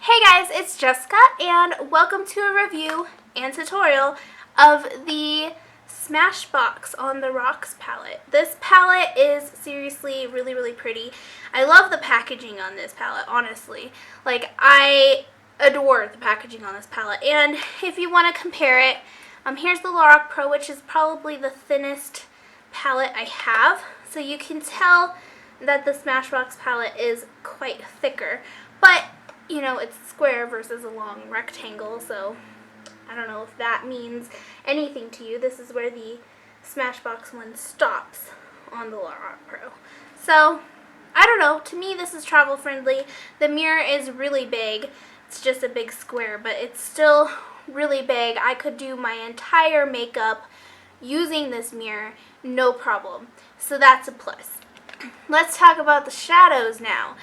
Hey guys, it's Jessica and welcome to a review and tutorial of the Smashbox on the Rocks palette. This palette is seriously really pretty. I love the packaging on this palette, honestly. Like, I adore the packaging on this palette. And if you want to compare it, here's the Lorac Pro, which is probably the thinnest palette I have. So you can tell that the Smashbox palette is quite thicker. But you know, it's square versus a long rectangle, so I don't know if that means anything to you. This is where the Smashbox one stops on the Lorac Pro. So, I don't know. To me, this is travel friendly. The mirror is really big. It's just a big square, but it's still really big. I could do my entire makeup using this mirror, no problem. So that's a plus. Let's talk about the shadows now.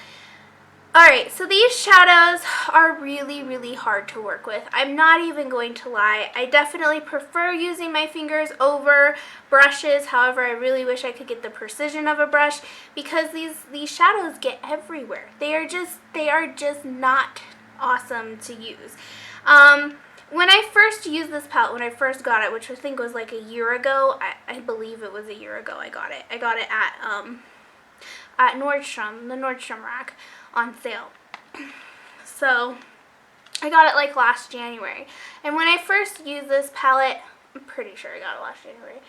Alright, so these shadows are really hard to work with. I'm not even going to lie. I definitely prefer using my fingers over brushes. However, I really wish I could get the precision of a brush because these shadows get everywhere. They are just not awesome to use. When I first used this palette, when I first got it, which I think was like a year ago, I believe it was a year ago I got it. I got it at Nordstrom, the Nordstrom rack, on sale. So I got it like last January, and when I first used this palette, I'm pretty sure I got it last January,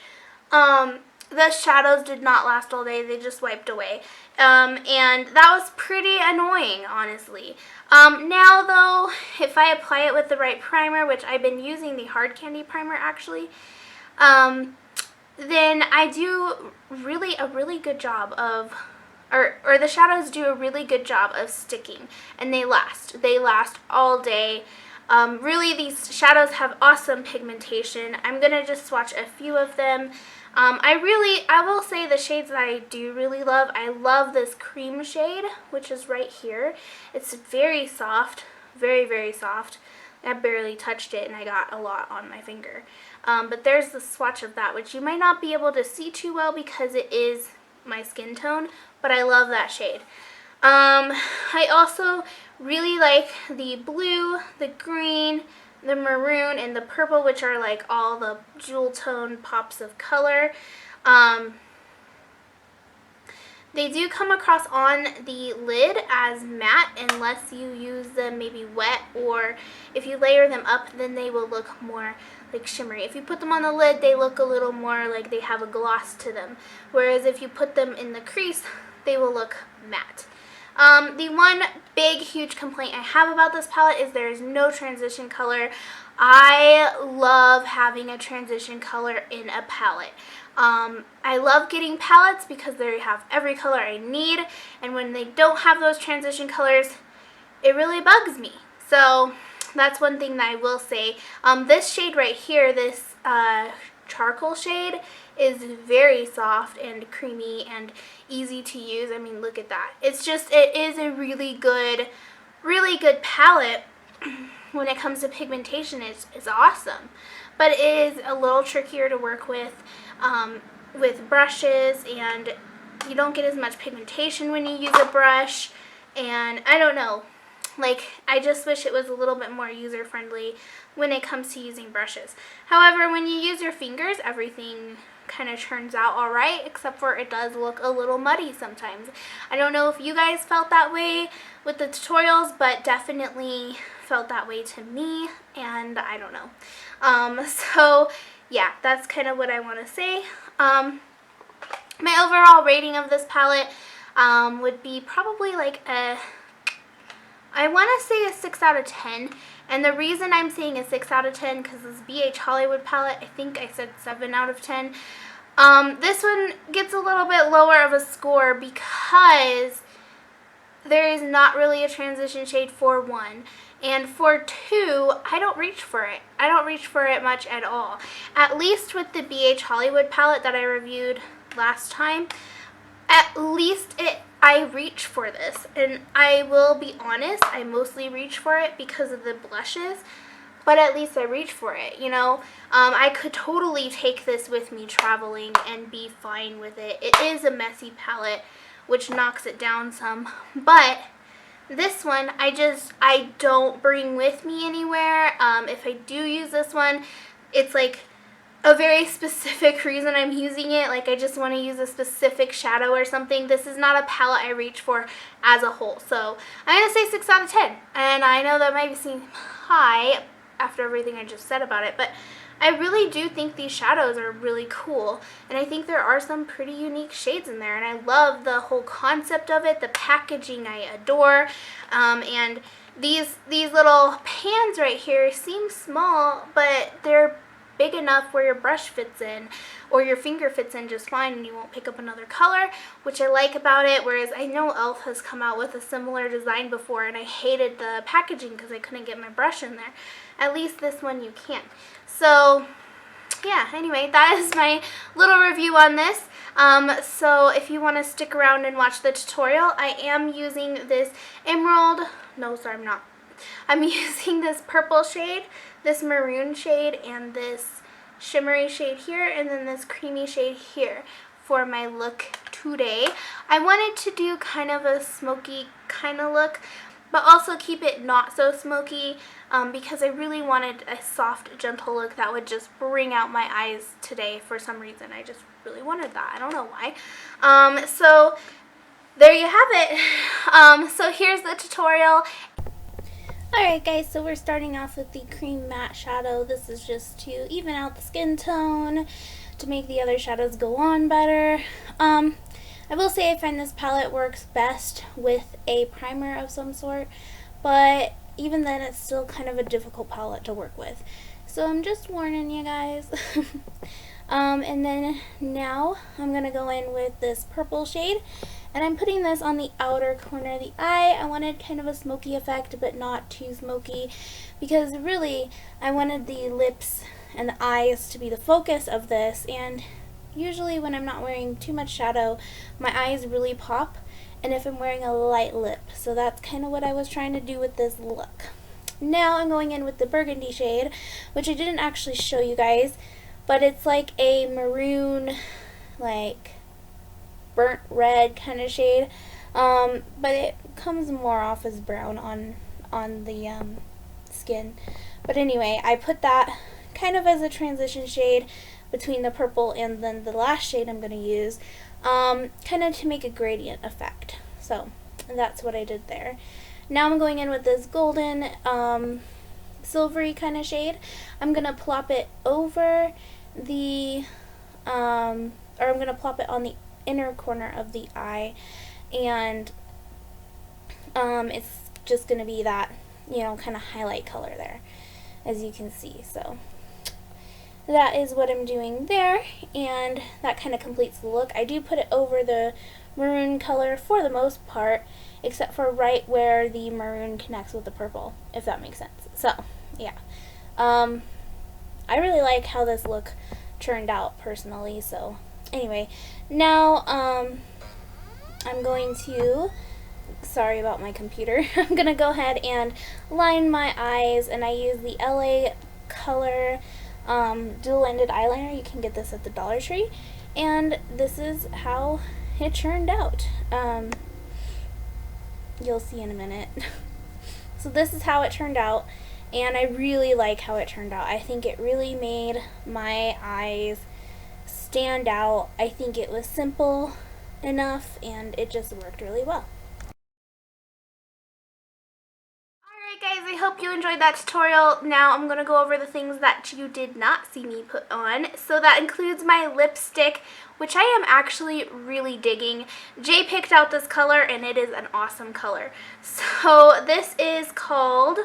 the shadows did not last all day. They just wiped away, and that was pretty annoying, honestly. Now though, if I apply it with the right primer, which I've been using the Hard Candy primer actually, then I do a really good job of or the shadows do a really good job of sticking, and they last all day. Really, these shadows have awesome pigmentation. I'm gonna just swatch a few of them. I will say the shades that I do really love. I love this cream shade, which is right here. It's very soft, very soft. I barely touched it and I got a lot on my finger. But there's the swatch of that, which you might not be able to see too well because it is my skin tone, but I love that shade. I also really like the blue, the green, the maroon, and the purple, which are like all the jewel tone pops of color. They do come across on the lid as matte unless you use them maybe wet, or if you layer them up, then they will look more like shimmery. If you put them on the lid, they look a little more like they have a gloss to them. Whereas if you put them in the crease, they will look matte. The one big, huge complaint I have about this palette is there is no transition color. I love having a transition color in a palette. I love getting palettes because they have every color I need, and when they don't have those transition colors, it really bugs me. So that's one thing that I will say. This shade right here, this charcoal shade, is very soft and creamy and easy to use. I mean, look at that. It is a really good palette. When it comes to pigmentation, it's awesome, but it is a little trickier to work with brushes, and you don't get as much pigmentation when you use a brush, and I don't know, like, I just wish it was a little bit more user-friendly when it comes to using brushes. However, when you use your fingers, everything kind of turns out alright, except for it does look a little muddy sometimes. I don't know if you guys felt that way with the tutorials, but definitely felt that way to me, and I don't know. So yeah, that's kind of what I want to say. My overall rating of this palette would be probably like I want to say a 6 out of 10. And the reason I'm saying a 6 out of 10, because this BH Hollywood palette, I think I said 7 out of 10. This one gets a little bit lower of a score because there is not really a transition shade for one. And for two, I don't reach for it. I don't reach for it much at all. At least with the BH Hollywood palette that I reviewed last time, at least I reach for this. And I will be honest, I mostly reach for it because of the blushes, but at least I reach for it, you know. I could totally take this with me traveling and be fine with it. It is a messy palette, which knocks it down some, but This one, I don't bring with me anywhere. If I do use this one, it's like a very specific reason I'm using it. Like I just want to use a specific shadow or something. This is not a palette I reach for as a whole. So I'm going to say 6 out of 10. And I know that might seem high after everything I just said about it, but I really do think these shadows are really cool, and I think there are some pretty unique shades in there, and I love the whole concept of it. The packaging I adore, and these little pans right here seem small, but they're big enough where your brush fits in or your finger fits in just fine and you won't pick up another color, which I like about it. Whereas I know e.l.f. has come out with a similar design before and I hated the packaging because I couldn't get my brush in there. At least this one you can. So yeah, anyway, that is my little review on this. So if you want to stick around and watch the tutorial, I am using this I'm using this purple shade, this maroon shade, and this shimmery shade here, and then this creamy shade here for my look today. I wanted to do kind of a smoky kind of look, but also keep it not so smoky because I really wanted a soft, gentle look that would just bring out my eyes today for some reason. I just really wanted that. I don't know why. So there you have it. So here's the tutorial. Alright guys, so we're starting off with the cream matte shadow. This is just to even out the skin tone, to make the other shadows go on better. I will say I find this palette works best with a primer of some sort, but even then it's still kind of a difficult palette to work with. So I'm just warning you guys. And then now I'm going to go in with this purple shade. And I'm putting this on the outer corner of the eye. I wanted kind of a smoky effect, but not too smoky, because really I wanted the lips and the eyes to be the focus of this. And usually when I'm not wearing too much shadow, my eyes really pop, and if I'm wearing a light lip. So that's kind of what I was trying to do with this look. Now I'm going in with the burgundy shade, which I didn't actually show you guys, but it's like a maroon, like burnt red kind of shade, but it comes more off as brown on the skin. But anyway, I put that kind of as a transition shade between the purple and then the last shade I'm going to use, kind of to make a gradient effect. So that's what I did there. Now I'm going in with this golden silvery kind of shade. I'm going to plop it over the or I'm going to plop it on the inner corner of the eye, and it's just going to be that, you know, kind of highlight color there, as you can see. So that is what I'm doing there, and that kind of completes the look. I do put it over the maroon color for the most part, except for right where the maroon connects with the purple, if that makes sense. So yeah, I really like how this look turned out personally. So anyway, now I'm going to, sorry about my computer, I'm going to go ahead and line my eyes, and I use the LA Color dual-ended eyeliner. You can get this at the Dollar Tree, and this is how it turned out. You'll see in a minute. So this is how it turned out, and I really like how it turned out. I think it really made my eyes stand out. I think it was simple enough, and it just worked really well. Alright guys, I hope you enjoyed that tutorial. Now I'm going to go over the things that you did not see me put on. So that includes my lipstick, which I am actually really digging. Jay picked out this color, and it is an awesome color. So this is called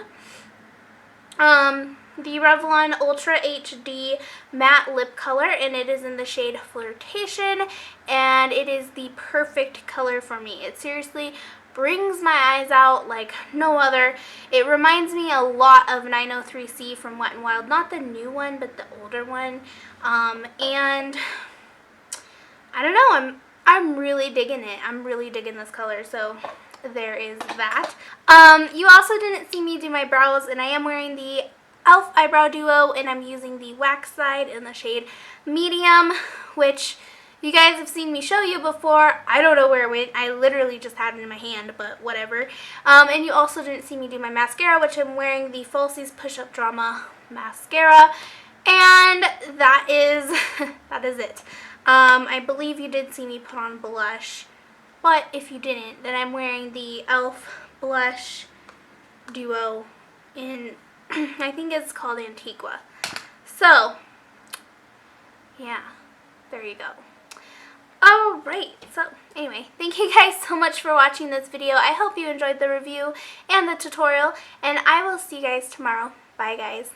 the Revlon Ultra HD Matte Lip Color, and it is in the shade Flirtation, and it is the perfect color for me. It seriously brings my eyes out like no other. It reminds me a lot of 903C from Wet n Wild, not the new one, but the older one. And I don't know, I'm really digging it. I'm really digging this color, so there is that. You also didn't see me do my brows, and I am wearing the e.l.f. Eyebrow Duo, and I'm using the wax side in the shade Medium, which You guys have seen me show you before. I don't know where it went. I literally just had it in my hand, but whatever. And you also didn't see me do my mascara, which I'm wearing the Falsies Push-Up Drama mascara. And that is it. I believe you did see me put on blush. But if you didn't, then I'm wearing the e.l.f. blush duo in, I think it's called Antigua. So, yeah, there you go. Alright, so anyway, thank you guys so much for watching this video. I hope you enjoyed the review and the tutorial, and I will see you guys tomorrow. Bye, guys.